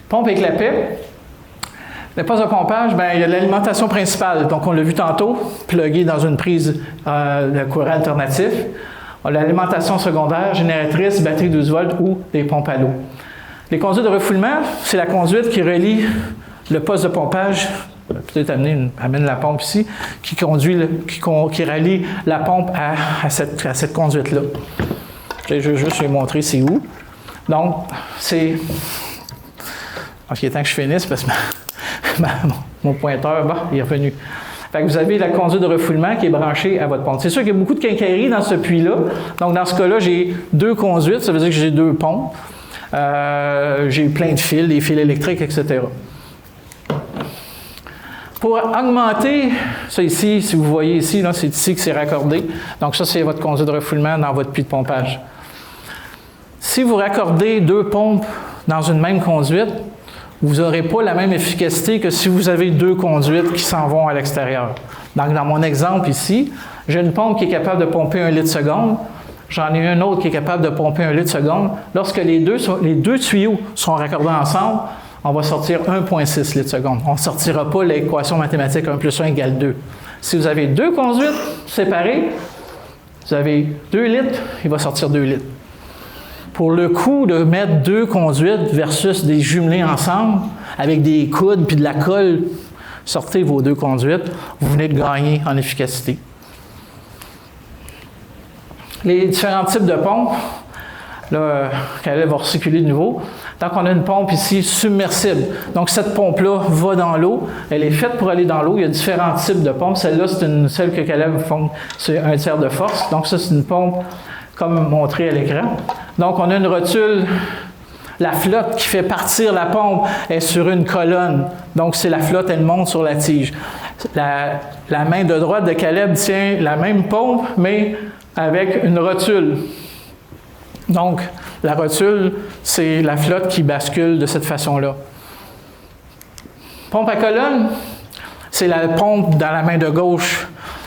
Pompe et clapet. Le poste de pompage, bien, il y a l'alimentation principale. Donc, on l'a vu tantôt, plugué dans une prise de courant alternatif. On a l'alimentation secondaire, génératrice, batterie 12 volts ou des pompes à l'eau. Les conduites de refoulement, c'est la conduite qui relie le poste de pompage, peut-être amène la pompe ici, qui relie la pompe à cette conduite-là. Je vais juste lui montrer c'est où. Donc, c'est... OK, il est temps que je finisse parce que mon pointeur, il est revenu. Fait que vous avez la conduite de refoulement qui est branchée à votre pompe. C'est sûr qu'il y a beaucoup de quincaillerie dans ce puits-là. Donc, dans ce cas-là, j'ai 2 conduites. Ça veut dire que j'ai 2 pompes. J'ai plein de fils, des fils électriques, etc. Pour augmenter, ça ici, si vous voyez ici, là, c'est ici que c'est raccordé. Donc, ça, c'est votre conduite de refoulement dans votre puits de pompage. Si vous raccordez 2 pompes dans une même conduite, vous n'aurez pas la même efficacité que si vous avez 2 conduites qui s'en vont à l'extérieur. Donc, dans mon exemple ici, j'ai une pompe qui est capable de pomper 1 litre seconde. J'en ai une autre qui est capable de pomper 1 litre seconde. Lorsque les deux tuyaux sont raccordés ensemble, on va sortir 1,6 litres seconde. On ne sortira pas l'équation mathématique 1 plus 1 égale 2. Si vous avez 2 conduites séparées, vous avez 2 litres, il va sortir 2 litres. Pour le coût de mettre 2 conduites versus des jumelés ensemble, avec des coudes puis de la colle, sortez vos 2 conduites, vous venez de gagner en efficacité. Les différents types de pompes, là, Caleb va recirculer de nouveau. Donc, on a une pompe ici submersible. Donc, cette pompe-là va dans l'eau. Elle est faite pour aller dans l'eau. Il y a différents types de pompes. Celle-là, c'est celle que Caleb font, c'est 1 tiers de force. Donc, ça, c'est une pompe comme montré à l'écran. Donc, on a une rotule. La flotte qui fait partir la pompe est sur une colonne. Donc, c'est la flotte, elle monte sur la tige. La main de droite de Caleb tient la même pompe, mais avec une rotule. Donc, la rotule, c'est la flotte qui bascule de cette façon-là. Pompe à colonne, c'est la pompe dans la main de gauche.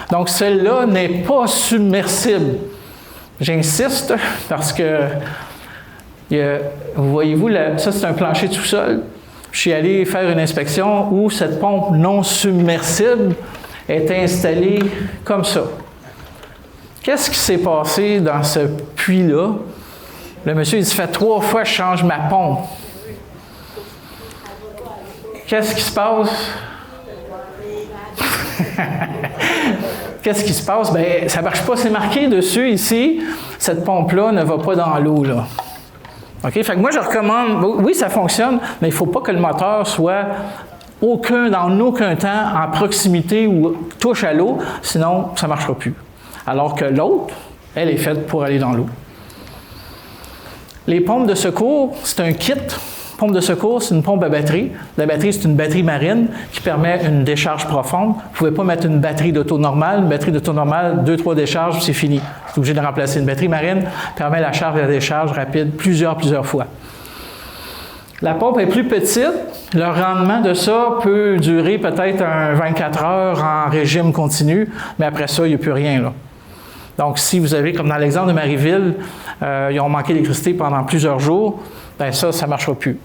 Donc, celle-là n'est pas submersible. J'insiste parce que, voyez-vous, ça c'est un plancher de sous-sol. Je suis allé faire une inspection où cette pompe non submersible est installée comme ça. Qu'est-ce qui s'est passé dans ce puits-là? Le monsieur, il se fait 3 fois que je change ma pompe. Qu'est-ce qui se passe? Qu'est-ce qui se passe? Bien, ça ne marche pas. C'est marqué dessus, ici, cette pompe-là ne va pas dans l'eau, là. OK? Fait que moi, je recommande, oui, ça fonctionne, mais il ne faut pas que le moteur soit dans aucun temps en proximité ou touche à l'eau, sinon, ça ne marchera plus. Alors que l'autre, elle est faite pour aller dans l'eau. Les pompes de secours, c'est un kit. Pompe de secours, c'est une pompe à batterie. La batterie, c'est une batterie marine qui permet une décharge profonde. Vous ne pouvez pas mettre une batterie d'auto normale. Une batterie d'auto normale, 2-3 décharges, c'est fini. Vous êtes obligé de remplacer. Une batterie marine permet la charge et la décharge rapide plusieurs fois. La pompe est plus petite. Le rendement de ça peut durer peut-être 24 heures en régime continu, mais après ça, il n'y a plus rien, là. Donc, si vous avez, comme dans l'exemple de Marieville, ils ont manqué d'électricité pendant plusieurs jours, bien ça ne marchera plus.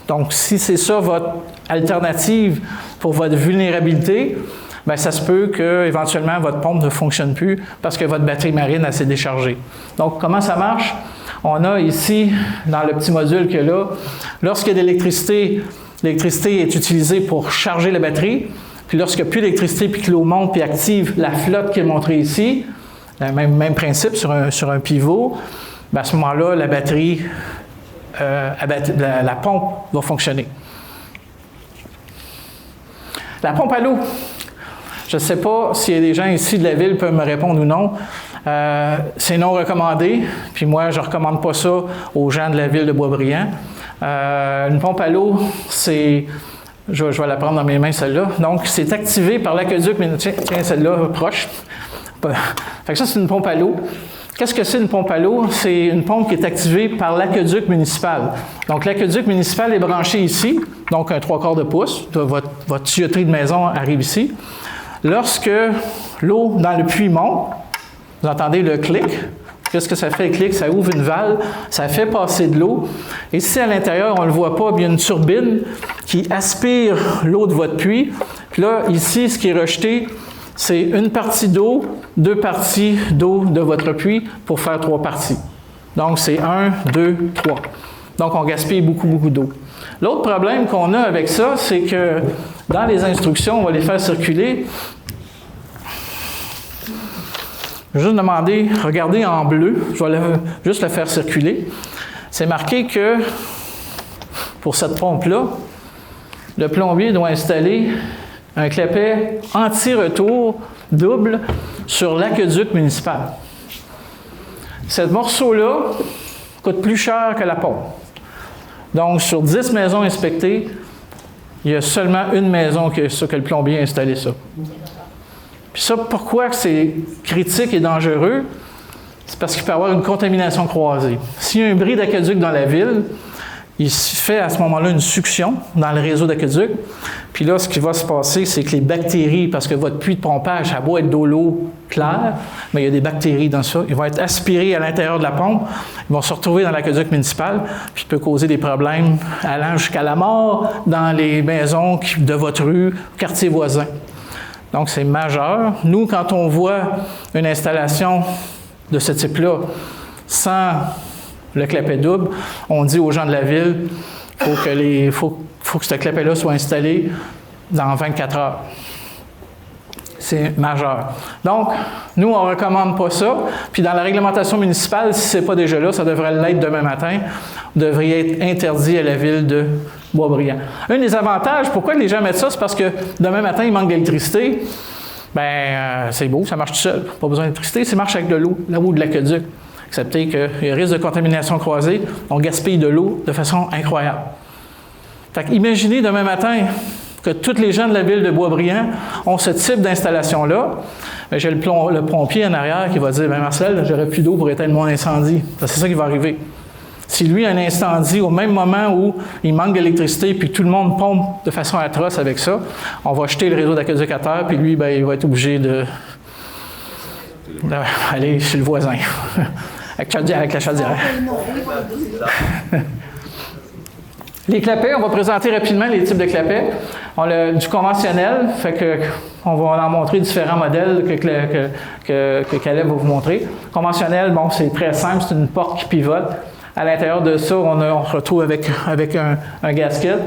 Donc, si c'est ça votre alternative pour votre vulnérabilité, bien ça se peut qu'éventuellement votre pompe ne fonctionne plus parce que votre batterie marine s'est déchargée. Donc, comment ça marche? On a ici, dans le petit module qu'il y a là, lorsqu'il y a de l'électricité, l'électricité est utilisée pour charger la batterie. Puis lorsqu'il n'y a plus d'électricité puis que l'eau monte puis active la flotte qui est montrée ici, le même principe sur un pivot, bien à ce moment-là, la batterie, la pompe va fonctionner. La pompe à l'eau. Je ne sais pas s'il y a des gens ici de la ville qui peuvent me répondre ou non. C'est non recommandé, puis moi, je ne recommande pas ça aux gens de la ville de Boisbriand. Une pompe à l'eau, c'est... Je vais la prendre dans mes mains, celle-là. Donc, c'est activé par l'aqueduc. Tiens, celle-là, proche. Fait que ça, c'est une pompe à l'eau. Qu'est-ce que c'est une pompe à l'eau? C'est une pompe qui est activée par l'aqueduc municipal. Donc, l'aqueduc municipal est branché ici, donc un 3/4 de pouce. Votre tuyauterie de maison arrive ici. Lorsque l'eau dans le puits monte, vous entendez le clic. qu'est-ce que ça fait le clic? Ça ouvre une valve, ça fait passer de l'eau. Et si à l'intérieur, on ne le voit pas, il y a une turbine qui aspire l'eau de votre puits. Puis là, ici, ce qui est rejeté, c'est une partie d'eau, 2 parties d'eau de votre puits pour faire 3 parties. Donc, c'est 1, 2, 3. Donc, on gaspille beaucoup, beaucoup d'eau. L'autre problème qu'on a avec ça, c'est que dans les instructions, on va les faire circuler. Je vais juste demander, regardez en bleu, je vais juste le faire circuler. C'est marqué que pour cette pompe-là, le plombier doit installer un clapet anti-retour double sur l'aqueduc municipal. Ce morceau-là coûte plus cher que la pompe. Donc, sur 10 maisons inspectées, il y a seulement une maison que le plombier a installé ça. Puis ça, pourquoi c'est critique et dangereux? C'est parce qu'il peut y avoir une contamination croisée. S'il y a un bris d'aqueduc dans la ville, il se fait à ce moment-là une succion dans le réseau d'aqueduc. Puis là, ce qui va se passer, c'est que les bactéries, parce que votre puits de pompage, ça doit être d'eau l'eau claire, mais il y a des bactéries dans ça. Ils vont être aspirés à l'intérieur de la pompe, ils vont se retrouver dans l'aqueduc municipal, puis ça peut causer des problèmes allant jusqu'à la mort dans les maisons de votre rue, quartier voisin. Donc, c'est majeur. Nous, quand on voit une installation de ce type-là sans le clapet double, on dit aux gens de la ville qu'il faut que ce clapet-là soit installé dans 24 heures. C'est majeur. Donc, nous, on ne recommande pas ça. Puis dans la réglementation municipale, si ce n'est pas déjà là, ça devrait l'être demain matin, devrait être interdit à la ville de Boisbriand. Un des avantages, pourquoi les gens mettent ça, c'est parce que demain matin, il manque d'électricité. Bien, c'est beau, ça marche tout seul. Pas besoin d'électricité, ça marche avec de l'eau, l'eau de l'aqueduc. Excepté qu'il y a risque de contamination croisée, on gaspille de l'eau de façon incroyable. Fait qu'imaginez demain matin que tous les gens de la ville de Boisbriand ont ce type d'installation-là. Bien, j'ai le pompier en arrière qui va dire « Bien, Marcel, j'aurais plus d'eau pour éteindre mon incendie. » C'est ça qui va arriver. Si lui a un incendie au même moment où il manque d'électricité puis que tout le monde pompe de façon atroce avec ça, on va jeter le réseau d'aqueduc à terre puis lui, bien, il va être obligé d'aller chez le voisin avec la chaudière. Les clapets, on va présenter rapidement les types de clapets. On a du conventionnel, fait que on va en montrer différents modèles que Caleb va vous montrer. Conventionnel, bon, c'est très simple, c'est une porte qui pivote. À l'intérieur de ça, on se retrouve avec un gasket.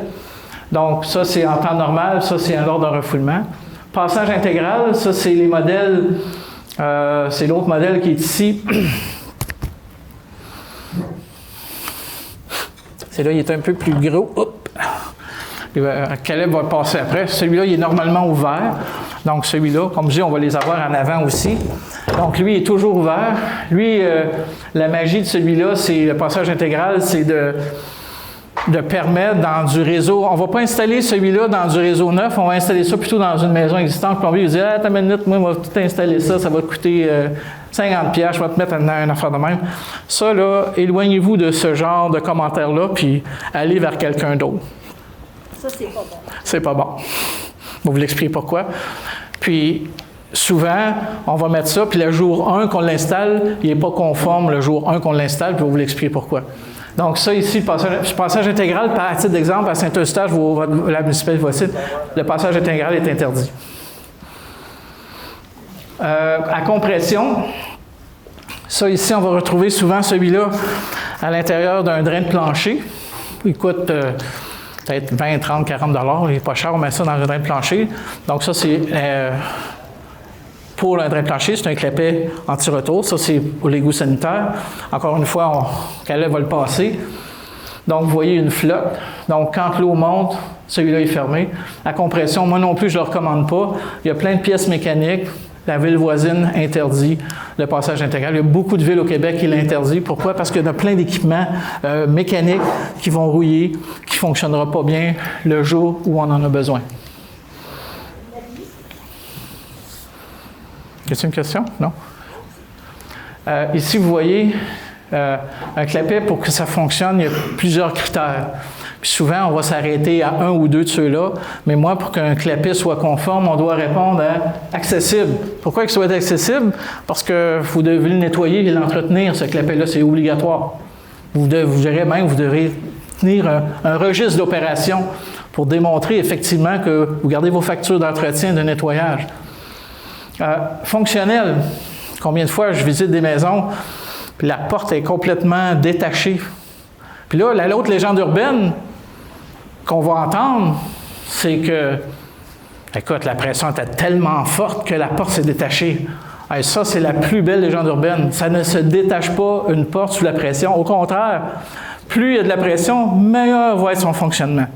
Donc, ça, c'est en temps normal, ça, c'est lors d'un refoulement. Passage intégral, ça, c'est les modèles, c'est l'autre modèle qui est ici. C'est là, il est un peu plus gros. Hop. Caleb va passer après. Celui-là, il est normalement ouvert. Donc, celui-là, comme je dis, on va les avoir en avant aussi. Donc, lui, il est toujours ouvert. Lui, la magie de celui-là, c'est le passage intégral, c'est de permettre dans du réseau. On ne va pas installer celui-là dans du réseau neuf, on va installer ça plutôt dans une maison existante. Puis on va lui dire « Attends une minute, moi, on va tout installer ça, ça va coûter 50$, je vais te mettre une affaire de même. » Ça, là, éloignez-vous de ce genre de commentaires-là, puis allez vers quelqu'un d'autre. Ça, c'est pas bon. C'est pas bon. Je vais vous l'expliquer pourquoi. Puis, souvent, on va mettre ça, puis le jour 1 qu'on l'installe, il n'est pas conforme le jour 1 qu'on l'installe, puis je vais vous l'expliquer pourquoi. Donc, ça ici, le passage intégral, par titre d'exemple, à Saint-Eustache, la municipalité va citer, le passage intégral est interdit. À compression, ça ici, on va retrouver souvent celui-là à l'intérieur d'un drain de plancher. Il coûte peut-être 20, 30, 40 $. Il n'est pas cher, on met ça dans un drain de plancher. Donc, ça, c'est pour un drain de plancher, c'est un clapet anti-retour. Ça, c'est pour l'égout sanitaire. Encore une fois, Caleb va le passer. Donc, vous voyez une flotte. Donc, quand l'eau monte, celui-là est fermé. La compression, moi non plus, je ne le recommande pas. Il y a plein de pièces mécaniques. La ville voisine interdit le passage intégral. Il y a beaucoup de villes au Québec qui l'interdisent. Pourquoi? Parce qu'il y a plein d'équipements mécaniques qui vont rouiller, qui ne fonctionnera pas bien le jour où on en a besoin. Est-ce une question? Non? Ici, vous voyez Un clapet, pour que ça fonctionne, il y a plusieurs critères. Puis souvent, on va s'arrêter à un ou deux de ceux-là, mais moi, pour qu'un clapet soit conforme, on doit répondre à accessible. Pourquoi qu'il soit accessible? Parce que vous devez le nettoyer et l'entretenir, ce clapet-là, c'est obligatoire. Vous devrez tenir un registre d'opération pour démontrer effectivement que vous gardez vos factures d'entretien et de nettoyage. Fonctionnel. Combien de fois je visite des maisons, puis la porte est complètement détachée. Puis là, l'autre légende urbaine qu'on va entendre, c'est que, écoute, la pression était tellement forte que la porte s'est détachée. Et ça, c'est la plus belle légende urbaine. Ça ne se détache pas une porte sous la pression. Au contraire, plus il y a de la pression, meilleur va être son fonctionnement.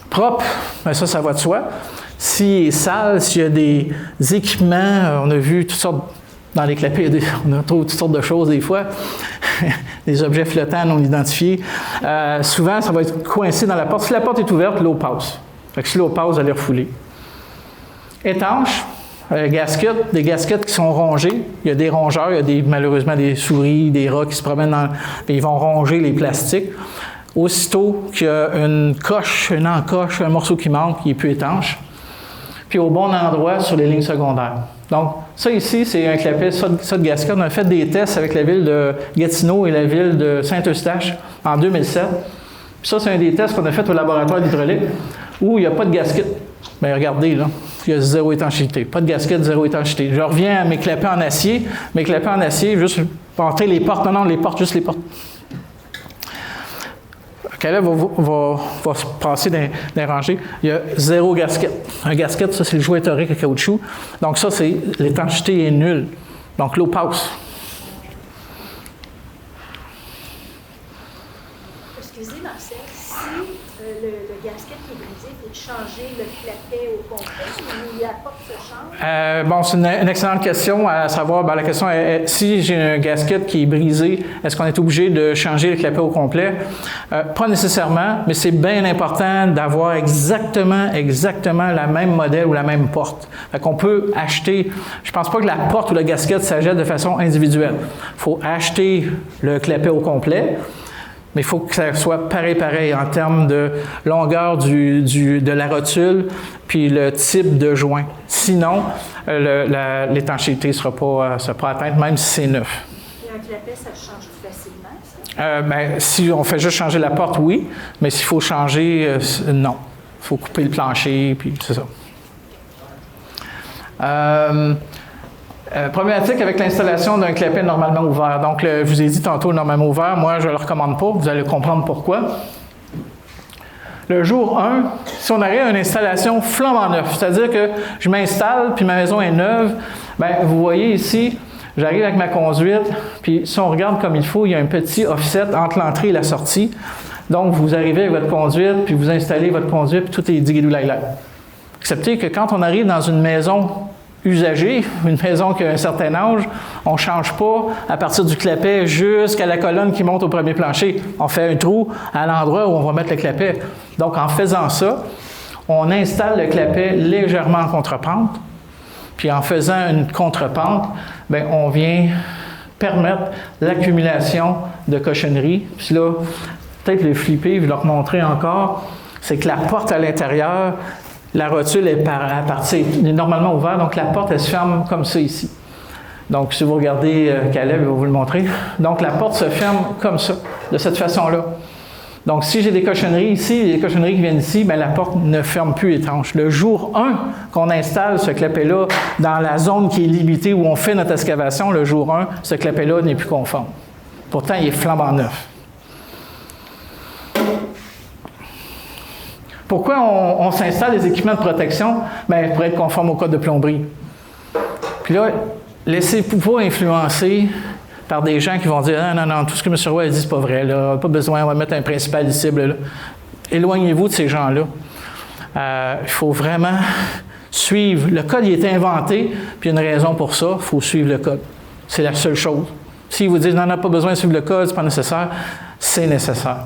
Propre, bien ça va de soi. S'il est sale, s'il y a des équipements, on a vu toutes sortes, dans les clapets, on trouve toutes sortes de choses des fois, des objets flottants non identifiés. Souvent, ça va être coincé dans la porte. Si la porte est ouverte, l'eau passe. Fait que si l'eau passe, vous allez refouler. Étanche, des gasquettes qui sont rongées. Il y a des rongeurs, il y a malheureusement des souris, des rats qui se promènent et ils vont ronger les plastiques. Aussitôt qu'il y a une coche, une encoche, un morceau qui manque, il est plus étanche. Puis au bon endroit sur les lignes secondaires. Donc, ça ici, c'est un clapet, ça de gasquette. On a fait des tests avec la ville de Gatineau et la ville de Saint-Eustache en 2007. Puis ça, c'est un des tests qu'on a fait au laboratoire d'hydraulique où il n'y a pas de gasquette. Bien, regardez, là, il y a zéro étanchéité. Pas de gasquette, zéro étanchéité. Je reviens à mes clapets en acier. Mes clapets en acier, juste pour entrer les portes. Non, les portes, juste les portes. Caleb va se passer dans les rangées. Il y a zéro gasquette. Un gasquette, ça, c'est le jouet torique à caoutchouc. Donc ça, c'est l'étanchéité est nulle. Donc l'eau passe. Excusez, Marcel, si le gasket est brisé, il faut changer le clapet au complet ou la porte se change? Bon, c'est une excellente question à savoir. Ben, la question est, si j'ai un gasket qui est brisé, est-ce qu'on est obligé de changer le clapet au complet? Pas nécessairement, mais c'est bien important d'avoir exactement la même modèle ou la même porte. Fait qu'on peut acheter, je pense pas que la porte ou le gasket s'achète de façon individuelle. Il faut acheter le clapet au complet, mais il faut que ça soit pareil en termes de longueur de la rotule puis le type de joint. Sinon, l'étanchéité ne sera pas atteinte, même si c'est neuf. Et un clapet, ça change facilement, ça? Ben, si on fait juste changer la porte, oui, mais s'il faut changer, non. Il faut couper le plancher, puis c'est ça. Problématique avec l'installation d'un clapet normalement ouvert. Donc, je vous ai dit tantôt normalement ouvert, moi je ne le recommande pas, vous allez comprendre pourquoi. Le jour 1, si on aurait une installation flambant neuve, c'est-à-dire que je m'installe, puis ma maison est neuve, bien, vous voyez ici, j'arrive avec ma conduite, puis si on regarde comme il faut, il y a un petit offset entre l'entrée et la sortie. Donc, vous arrivez avec votre conduite, puis vous installez votre conduite, puis tout est diguidou-laï-laï. Excepté que quand on arrive dans une maison usagée, une maison qui a un certain âge, on ne change pas à partir du clapet jusqu'à la colonne qui monte au premier plancher. On fait un trou à l'endroit où on va mettre le clapet. Donc, en faisant ça, on installe le clapet légèrement en contrepente. Puis, en faisant une contrepente, bien, on vient permettre l'accumulation de cochonneries. Puis là, peut-être le flipper, je vais leur montrer encore, c'est que la porte à l'intérieur, la rotule est normalement ouverte, donc la porte, elle se ferme comme ça ici. Donc, si vous regardez Caleb, il va vous le montrer. Donc, la porte se ferme comme ça, de cette façon-là. Donc, si j'ai des cochonneries ici, des cochonneries qui viennent ici, bien, la porte ne ferme plus étanche. Le jour 1 qu'on installe ce clapet-là dans la zone qui est limitée où on fait notre excavation, le jour 1, ce clapet-là n'est plus conforme. Pourtant, il est flambant neuf. Pourquoi on s'installe des équipements de protection? Bien, pour être conforme au code de plomberie. Puis là, laissez-vous pas influencer par des gens qui vont dire « Non, tout ce que M. Roy a dit, c'est pas vrai, là. Pas besoin, on va mettre un principal ici. » Éloignez-vous de ces gens-là. Il faut vraiment suivre. Le code, il est inventé, puis il y a une raison pour ça, il faut suivre le code. C'est la seule chose. S'ils vous disent « Non, pas besoin de suivre le code, c'est pas nécessaire », c'est nécessaire.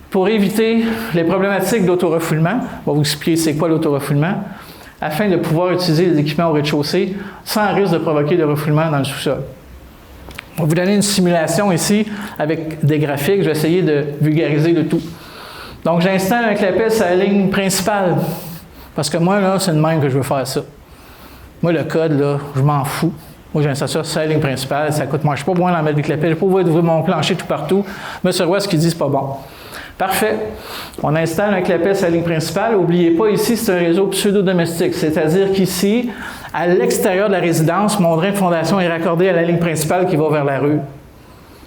Pour éviter les problématiques d'autorefoulement, on va vous expliquer c'est quoi l'autorefoulement, afin de pouvoir utiliser les équipements au rez-de-chaussée sans risque de provoquer de refoulement dans le sous-sol. On va vous donner une simulation ici avec des graphiques. Je vais essayer de vulgariser le tout. Donc, j'installe un clapet sur la ligne principale. Parce que moi, là, c'est de même que je veux faire ça. Moi, le code, là, je m'en fous. Moi, j'installe ça sur la ligne principale. Ça coûte moins. Je ne suis pas besoin d'en mettre des clapets. Je n'ai pas besoin d'ouvrir mon plancher tout partout. Mais sur quoi ce qu'il dit, c'est pas bon. Parfait. On installe un clapet sur la ligne principale. N'oubliez pas, ici, c'est un réseau pseudo-domestique. C'est-à-dire qu'ici, à l'extérieur de la résidence, mon drain de fondation est raccordé à la ligne principale qui va vers la rue.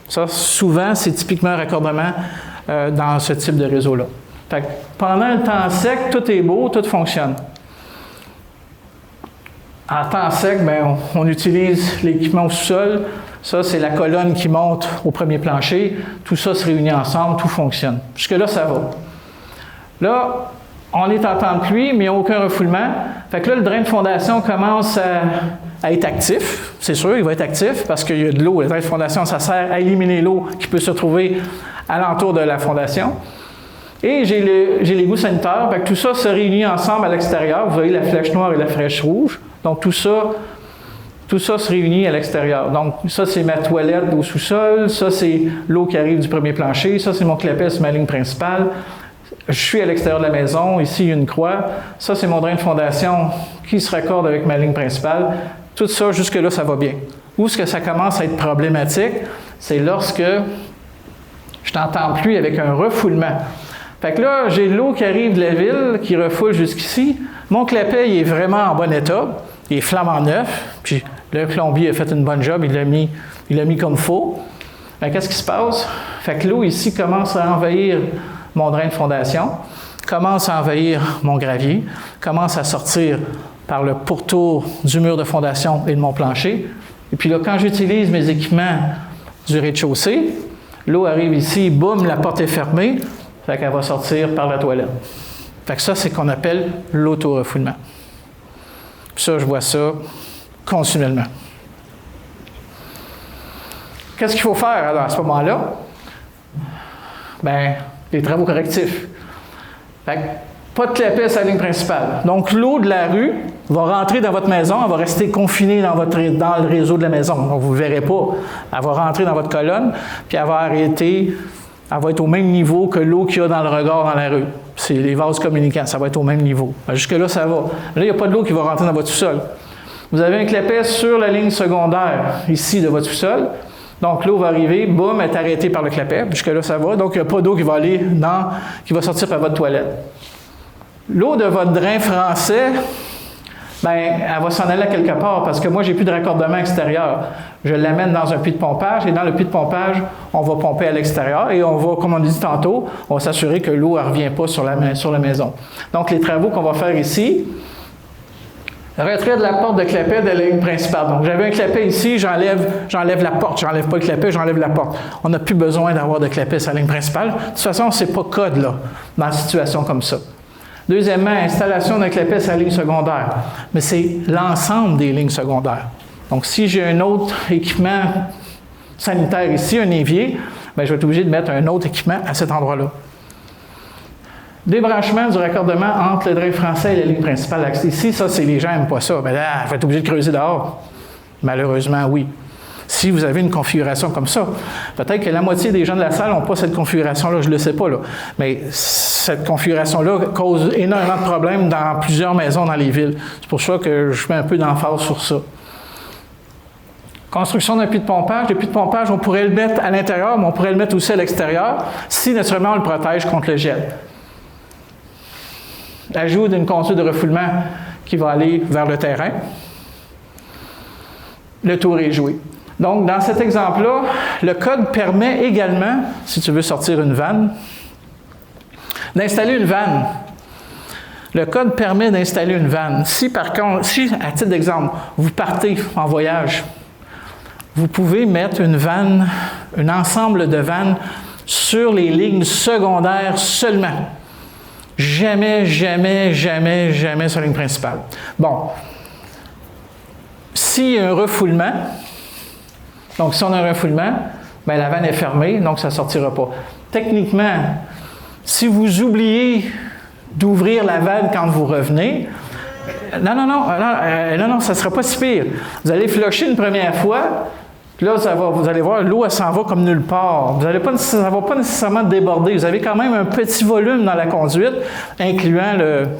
Ça, souvent, c'est typiquement un raccordement dans ce type de réseau-là. Fait que pendant le temps sec, tout est beau, tout fonctionne. En temps sec, bien, on utilise l'équipement au sous-sol. Ça, c'est la colonne qui monte au premier plancher. Tout ça se réunit ensemble, tout fonctionne. Jusque-là, ça va. Là, on est en temps de pluie, mais il n'y a aucun refoulement. Fait que là, le drain de fondation commence à être actif. C'est sûr, il va être actif parce qu'il y a de l'eau. Le drain de fondation, ça sert à éliminer l'eau qui peut se trouver alentour de la fondation. Et j'ai l'égout sanitaire. Fait que tout ça se réunit ensemble à l'extérieur. Vous voyez la flèche noire et la flèche rouge. Donc, tout ça se réunit à l'extérieur. Donc, ça, c'est ma toilette au sous-sol. Ça, c'est l'eau qui arrive du premier plancher. Ça, c'est mon clapet sur ma ligne principale. Je suis à l'extérieur de la maison. Ici, il y a une croix. Ça, c'est mon drain de fondation qui se raccorde avec ma ligne principale. Tout ça, jusque-là, ça va bien. Où est-ce que ça commence à être problématique? C'est lorsque je t'entends plus avec un refoulement. Fait que là, j'ai de l'eau qui arrive de la ville, qui refoule jusqu'ici. Mon clapet, il est vraiment en bon état. Il est flambant neuf. Puis le plombier a fait une bonne job. Il l'a mis comme faut. Mais qu'est-ce qui se passe? Fait que l'eau ici commence à envahir mon drain de fondation, commence à envahir mon gravier, commence à sortir par le pourtour du mur de fondation et de mon plancher. Et puis là, quand j'utilise mes équipements du rez-de-chaussée, l'eau arrive ici, boum, la porte est fermée, fait qu'elle va sortir par la toilette. Fait que ça, c'est ce qu'on appelle l'auto-refoulement. Puis ça, je vois ça continuellement. Qu'est-ce qu'il faut faire alors, à ce moment-là? Bien, les travaux correctifs. Fait que, pas de clapet sur la ligne principale. Donc, l'eau de la rue va rentrer dans votre maison, elle va rester confinée dans le réseau de la maison. Donc, vous ne verrez pas. Elle va rentrer dans votre colonne, puis elle va être au même niveau que l'eau qu'il y a dans le regard dans la rue. C'est les vases communicants, ça va être au même niveau. Jusque-là, ça va. Là, il n'y a pas de l'eau qui va rentrer dans votre sous-sol. Vous avez un clapet sur la ligne secondaire, ici, de votre sous-sol. Donc, l'eau va arriver, boum, elle est arrêtée par le clapet. Jusque-là, ça va. Donc, il n'y a pas d'eau qui va sortir par votre toilette. L'eau de votre drain français, bien, elle va s'en aller à quelque part parce que moi, j'ai plus de raccordement extérieur. Je l'amène dans un puits de pompage et dans le puits de pompage, on va pomper à l'extérieur et on va, comme on a dit tantôt, on va s'assurer que l'eau ne revient pas sur la maison. Donc, les travaux qu'on va faire ici, retrait de la porte de clapet de la ligne principale. Donc, j'avais un clapet ici, j'enlève la porte. J'enlève pas le clapet, j'enlève la porte. On n'a plus besoin d'avoir de clapet sur la ligne principale. De toute façon, ce n'est pas code, là, dans une situation comme ça. Deuxièmement, installation d'un clapet sur la ligne secondaire. Mais c'est l'ensemble des lignes secondaires. Donc, si j'ai un autre équipement sanitaire ici, un évier, bien, je vais être obligé de mettre un autre équipement à cet endroit-là. Débranchement du raccordement entre le drain français et la ligne principale. Ici, ça, c'est les gens n'aiment pas ça. Bien là, je vais être obligé de creuser dehors. Malheureusement, oui. Si vous avez une configuration comme ça, peut-être que la moitié des gens de la salle n'ont pas cette configuration-là, je ne le sais pas, là. Mais cette configuration-là cause énormément de problèmes dans plusieurs maisons dans les villes. C'est pour ça que je mets un peu d'emphase sur ça. Construction d'un puits de pompage. Le puits de pompage, on pourrait le mettre à l'intérieur, mais on pourrait le mettre aussi à l'extérieur, si naturellement on le protège contre le gel. Ajout d'une conduite de refoulement qui va aller vers le terrain. Le tour est joué. Donc, dans cet exemple-là, le code permet également, si tu veux sortir une vanne, d'installer une vanne. Le code permet d'installer une vanne. Si, par contre, à titre d'exemple, vous partez en voyage, vous pouvez mettre une vanne, un ensemble de vannes sur les lignes secondaires seulement. Jamais, jamais, jamais, jamais sur la ligne principale. Bon. S'il y a un refoulement, donc si on a un refoulement, bien la vanne est fermée, donc ça ne sortira pas. Techniquement, si vous oubliez d'ouvrir la vanne quand vous revenez, non, ça ne sera pas si pire. Vous allez flusher une première fois, Puis là, vous allez voir, l'eau, elle s'en va comme nulle part. Ça ne va pas nécessairement déborder. Vous avez quand même un petit volume dans la conduite, incluant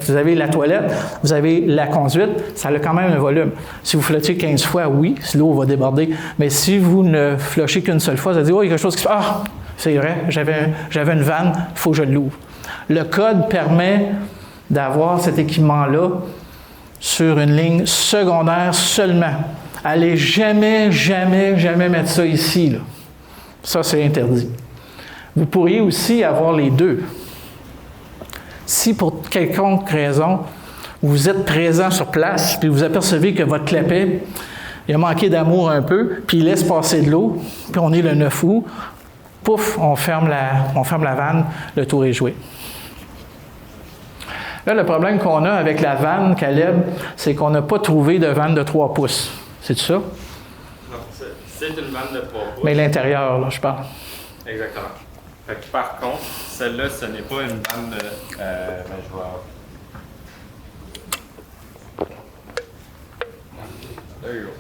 vous avez la toilette, vous avez la conduite, ça a quand même un volume. Si vous flottiez 15 fois, oui, l'eau va déborder. Mais si vous ne flushez qu'une seule fois, vous allez dire, oh, il y a quelque chose qui se passe. Ah, c'est vrai, j'avais une vanne, il faut que je l'ouvre. Le code permet d'avoir cet équipement-là sur une ligne secondaire seulement. Allez jamais mettre ça ici, là. Ça, c'est interdit. Vous pourriez aussi avoir les deux. Si pour quelconque raison, vous êtes présent sur place, puis vous apercevez que votre clapet, il a manqué d'amour un peu, puis il laisse passer de l'eau, puis on est le 9 août, pouf, on ferme la vanne, le tour est joué. Là, le problème qu'on a avec la vanne, Caleb, c'est qu'on n'a pas trouvé de vanne de 3 pouces. C'est ça? Non, c'est une vanne de 3 pouces. Mais l'intérieur, là, je parle. Exactement. Fait que par contre, celle-là, ce n'est pas une vanne de... je vais... There you go.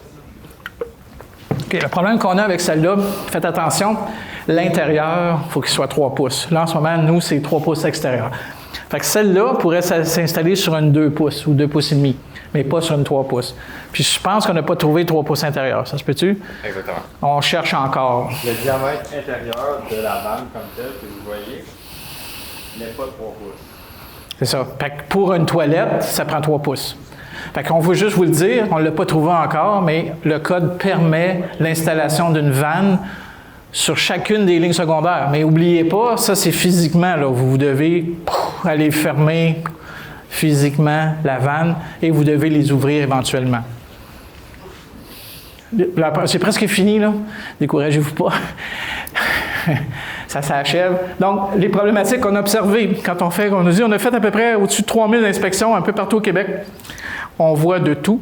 OK, le problème qu'on a avec celle-là, faites attention, l'intérieur, il faut qu'il soit 3 pouces. Là, en ce moment, nous, c'est 3 pouces extérieur. Fait que celle-là pourrait s'installer sur une 2 pouces ou 2 pouces et demi, mais pas sur une 3 pouces. Puis je pense qu'on n'a pas trouvé 3 pouces intérieur. Ça se peut-tu? Exactement. On cherche encore. Le diamètre intérieur de la vanne comme tel que vous voyez n'est pas 3 pouces. C'est ça. Fait que pour une toilette, ça prend 3 pouces. Fait qu'on veut juste vous le dire, on ne l'a pas trouvé encore, mais le code permet l'installation d'une vanne sur chacune des lignes secondaires. Mais n'oubliez pas, ça c'est physiquement, là, vous devez aller fermer physiquement la vanne et vous devez les ouvrir éventuellement. C'est presque fini, là. Découragez-vous pas. Ça s'achève. Donc, les problématiques qu'on a observées, quand on a fait à peu près au-dessus de 3000 inspections un peu partout au Québec. On voit de tout.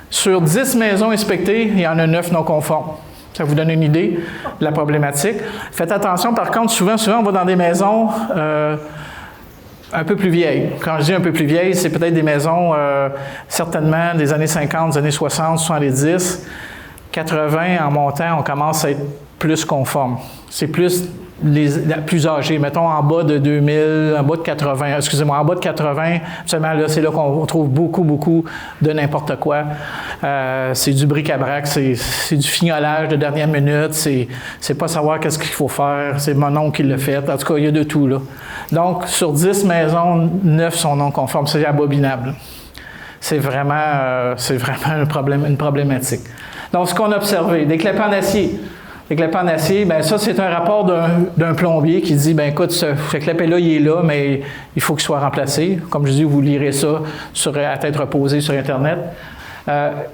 Sur 10 maisons inspectées, il y en a 9 non conformes. Ça vous donne une idée de la problématique. Faites attention, par contre, souvent, on va dans des maisons un peu plus vieilles. Quand je dis un peu plus vieilles, c'est peut-être des maisons certainement des années 50, des années 60, 70, 80 en montant, on commence à être plus conforme. C'est plus plus âgés, mettons en bas de 2000, en bas de 80, excusez-moi, en bas de 80, seulement là, c'est là qu'on trouve beaucoup de n'importe quoi. C'est du bric-à-brac, c'est du fignolage de dernière minute, c'est pas savoir qu'est-ce qu'il faut faire, c'est mon oncle qui l'a fait, en tout cas, il y a de tout, là. Donc, sur 10 maisons, 9 sont non conformes, c'est abominable. C'est vraiment une problématique. Donc, ce qu'on a observé, des clapets en acier. Les clapets en acier, bien ça, c'est un rapport d'un plombier qui dit, bien écoute, ce clapet-là, il est là, mais il faut qu'il soit remplacé. Comme je dis, vous lirez ça à tête reposée sur Internet.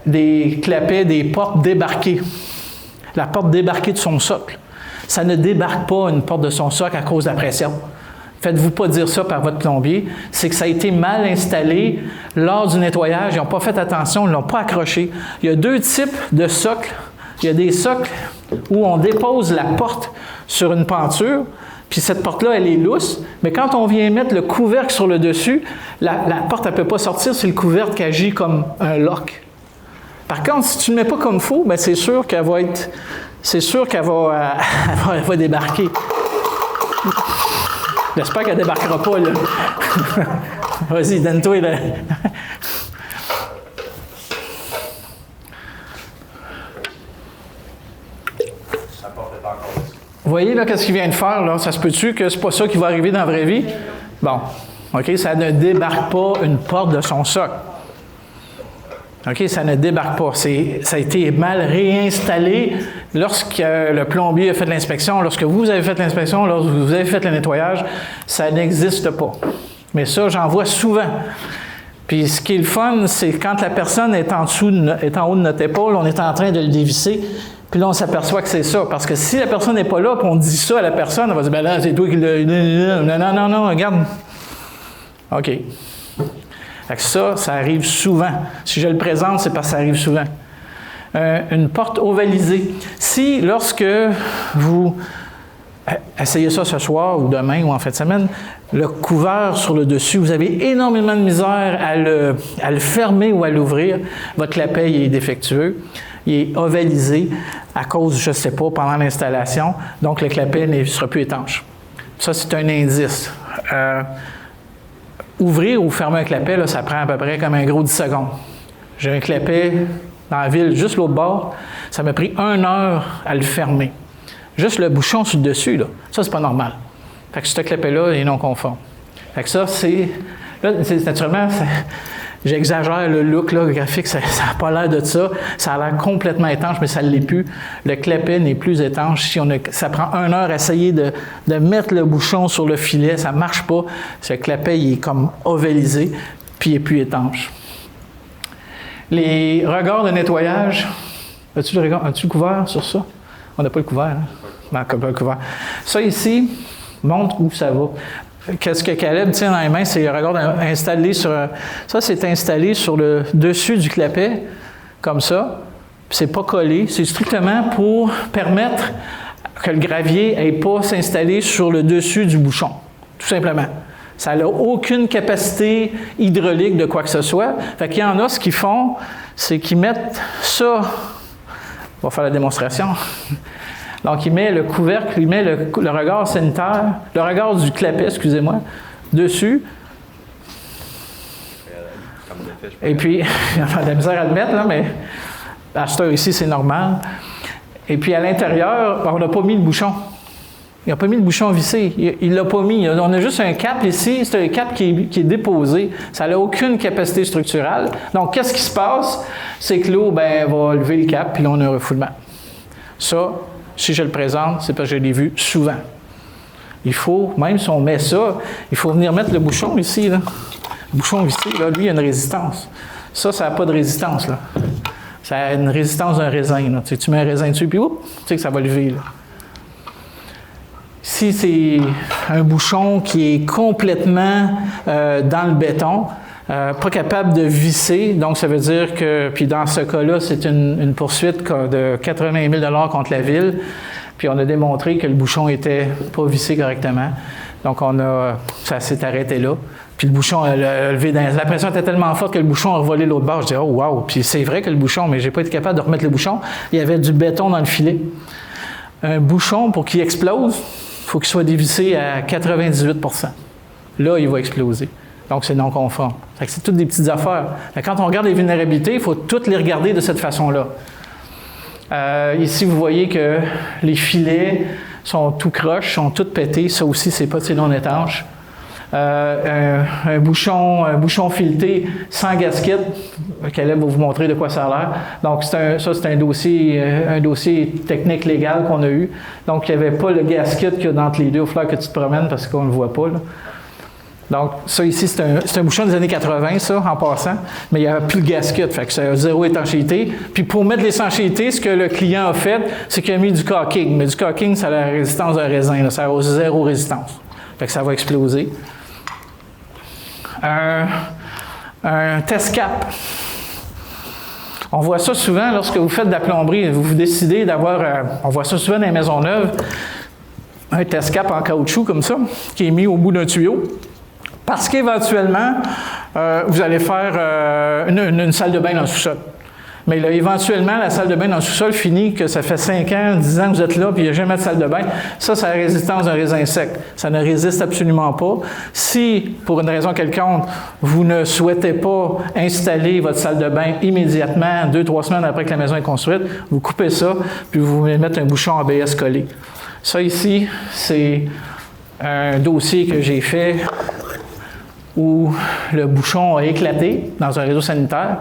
Des clapets, des portes débarquées. La porte débarquée de son socle. Ça ne débarque pas une porte de son socle à cause de la pression. Faites-vous pas dire ça par votre plombier. C'est que ça a été mal installé lors du nettoyage. Ils n'ont pas fait attention, ils ne l'ont pas accroché. Il y a 2 types de socles. Il y a des socles où on dépose la porte sur une penture, puis cette porte-là, elle est lousse, mais quand on vient mettre le couvercle sur le dessus, la porte, elle ne peut pas sortir, c'est le couvercle qui agit comme un lock. Par contre, si tu ne le mets pas comme il faut, bien, c'est sûr qu'elle va elle va débarquer. J'espère qu'elle ne débarquera pas, là. Vas-y, donne-toi, là. Vous voyez, là, qu'est-ce qu'il vient de faire, là? Ça se peut-tu que c'est pas ça qui va arriver dans la vraie vie? Bon, OK, ça ne débarque pas une porte de son socle. OK, ça ne débarque pas. Ça a été mal réinstallé lorsque le plombier a fait l'inspection, lorsque vous avez fait l'inspection, lorsque vous avez fait le nettoyage, ça n'existe pas. Mais ça, j'en vois souvent. Puis ce qui est le fun, c'est quand la personne est en haut de notre épaule, on est en train de le dévisser, puis là, on s'aperçoit que c'est ça. Parce que si la personne n'est pas là, puis on dit ça à la personne, elle va dire, ben là, c'est toi qui l'as... Non, regarde. OK. Fait que ça arrive souvent. Si je le présente, c'est parce que ça arrive souvent. Une porte ovalisée. Si, lorsque vous essayez ça ce soir ou demain ou en fin de semaine, le couvert sur le dessus, vous avez énormément de misère à le fermer ou à l'ouvrir, votre clapet est défectueux. il est ovalisé à cause, je ne sais pas, pendant l'installation. Donc, le clapet ne sera plus étanche. Ça, c'est un indice. Ouvrir ou fermer un clapet, là, ça prend à peu près comme un gros 10 secondes. J'ai un clapet dans la ville, juste l'autre bord. Ça m'a pris 1 heure à le fermer. Juste le bouchon sur le dessus, là, ça, c'est pas normal. Fait que ce clapet-là est non conforme. Fait que ça, c'est... Là, naturellement, j'exagère le look, là, le graphique, ça n'a pas l'air de ça. Ça a l'air complètement étanche, mais ça ne l'est plus. Le clapet n'est plus étanche. Ça prend 1 heure à essayer de mettre le bouchon sur le filet. Ça ne marche pas. Ce clapet, il est comme ovalisé, puis il n'est plus étanche. Les regards de nettoyage. As-tu le couvert sur ça? On n'a pas le couvert, hein? Non, pas le couvert. Ça ici montre où ça va. Qu'est-ce que Caleb tient dans les mains, c'est le regard installé sur... Ça, c'est installé sur le dessus du clapet, comme ça. C'est pas collé. C'est strictement pour permettre que le gravier n'ait pas s'installer sur le dessus du bouchon, tout simplement. Ça n'a aucune capacité hydraulique de quoi que ce soit. Fait qu'il y en a, ce qu'ils font, c'est qu'ils mettent ça... On va faire la démonstration. Donc, il met le couvercle, il met le regard sanitaire, le regard du clapet, excusez-moi, dessus. Et puis, il a de la misère à le mettre, là, mais à cette heure ici, c'est normal. Et puis, à l'intérieur, on n'a pas mis le bouchon. Il n'a pas mis le bouchon vissé. Il ne l'a pas mis. On a juste un cap ici. C'est un cap qui est déposé. Ça n'a aucune capacité structurale. Donc, qu'est-ce qui se passe? C'est que l'eau, va lever le cap, puis là, on a un refoulement. Ça, si je le présente, c'est parce que je l'ai vu souvent. Il faut, même si on met ça, il faut venir mettre le bouchon ici, là. Le bouchon ici, là, lui, il a une résistance. Ça n'a pas de résistance, là. Ça a une résistance d'un raisin, là. Tu mets un raisin dessus, puis oups, tu sais que ça va lever, là. Si c'est un bouchon qui est complètement dans le béton, pas capable de visser, donc ça veut dire que, puis dans ce cas-là, c'est une poursuite de 80 000 $ contre la ville, puis on a démontré que le bouchon n'était pas vissé correctement. Donc ça s'est arrêté là. Puis le bouchon a levé la pression était tellement forte que le bouchon a revolé l'autre bord. Je dis, oh wow! Puis c'est vrai que le bouchon, mais j'ai pas été capable de remettre le bouchon. Il y avait du béton dans le filet. Un bouchon, pour qu'il explose, il faut qu'il soit dévissé à 98 %. Là, il va exploser. Donc, c'est non conforme. C'est toutes des petites affaires. Quand on regarde les vulnérabilités, il faut toutes les regarder de cette façon-là. Ici, vous voyez que les filets sont tout croches, sont tous pétés. Ça aussi, c'est non étanche. Un bouchon fileté sans gasket. Caleb va vous montrer de quoi ça a l'air. Donc, c'est un dossier technique légal qu'on a eu. Donc, il n'y avait pas le gasket qu'il y a entre les deux. Il va falloir que tu te promènes parce qu'on ne le voit pas, là. Donc, ça ici, c'est un bouchon des années 80, ça, en passant, mais il n'y a plus de gasket, fait que ça a 0 étanchéité. Puis pour mettre l'étanchéité, ce que le client a fait, c'est qu'il a mis du caulking. Mais du caulking, ça a la résistance d'un raisin, là, ça a 0 résistance. Fait que ça va exploser. Un test cap. On voit ça souvent lorsque vous faites de la plomberie, vous décidez d'avoir, on voit ça souvent dans les maisons neuves, un test cap en caoutchouc comme ça, qui est mis au bout d'un tuyau. Parce qu'éventuellement, vous allez faire une salle de bain dans le sous-sol. Mais là, éventuellement, la salle de bain dans le sous-sol finit que ça fait 5 ans, 10 ans que vous êtes là, puis il n'y a jamais de salle de bain. Ça, c'est la résistance d'un raisin sec. Ça ne résiste absolument pas. Si, pour une raison quelconque, vous ne souhaitez pas installer votre salle de bain immédiatement, 2-3 semaines après que la maison est construite, vous coupez ça, puis vous venez mettre un bouchon ABS collé. Ça ici, c'est un dossier que j'ai fait où le bouchon a éclaté dans un réseau sanitaire,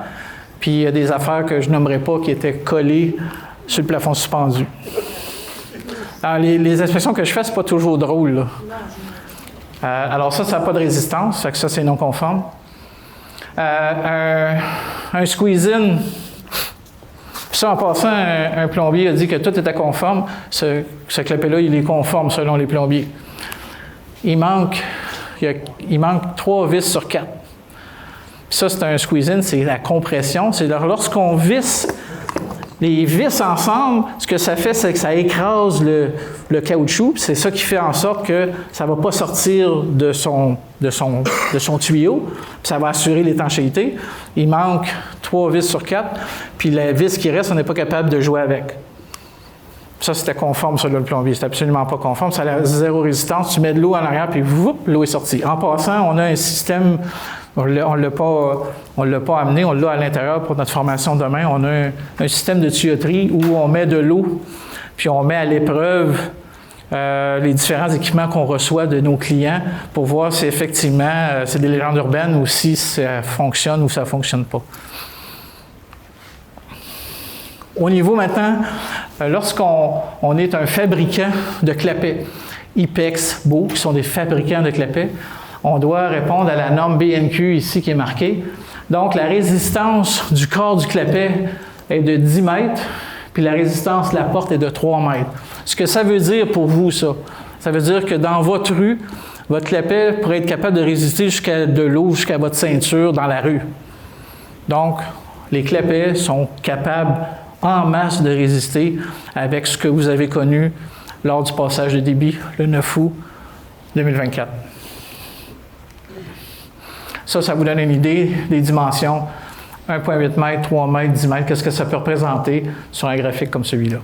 puis il y a des affaires que je nommerai pas qui étaient collées sur le plafond suspendu. Alors, les inspections que je fais, c'est pas toujours drôle, là. Alors ça n'a pas de résistance, fait que ça, c'est non conforme. Un squeeze-in, ça, en passant, un plombier a dit que tout était conforme. Ce clapet-là, il est conforme selon les plombiers. Il manque 3 vis sur 4. Ça, c'est un squeeze-in, c'est la compression. C'est lorsqu'on visse Les vis ensemble, ce que ça fait, c'est que ça écrase le caoutchouc. C'est ça qui fait en sorte que ça ne va pas sortir de son tuyau. Puis ça va assurer l'étanchéité. Il manque 3 vis sur 4. Puis la vis qui reste, on n'est pas capable de jouer avec. Ça, c'était conforme, ça, là, le plombier. C'était absolument pas conforme. Ça a zéro résistance. Tu mets de l'eau en arrière, puis l'eau est sortie. En passant, on a un système... On ne l'a pas amené, on l'a à l'intérieur pour notre formation demain. On a un système de tuyauterie où on met de l'eau, puis on met à l'épreuve les différents équipements qu'on reçoit de nos clients pour voir si effectivement c'est des légendes urbaines ou si ça fonctionne ou ça ne fonctionne pas. Au niveau maintenant, lorsqu'on est un fabricant de clapets, IPEX, Beau, qui sont des fabricants de clapets, on doit répondre à la norme BNQ ici qui est marquée. Donc, la résistance du corps du clapet est de 10 mètres, puis la résistance de la porte est de 3 mètres. Ce que ça veut dire pour vous, ça veut dire que dans votre rue, votre clapet pourrait être capable de résister jusqu'à de l'eau, jusqu'à votre ceinture dans la rue. Donc, les clapets sont capables en masse de résister avec ce que vous avez connu lors du passage de débit le 9 août 2024. Ça vous donne une idée des dimensions. 1,8 mètres, 3 mètres, 10 mètres, qu'est-ce que ça peut représenter sur un graphique comme celui-là.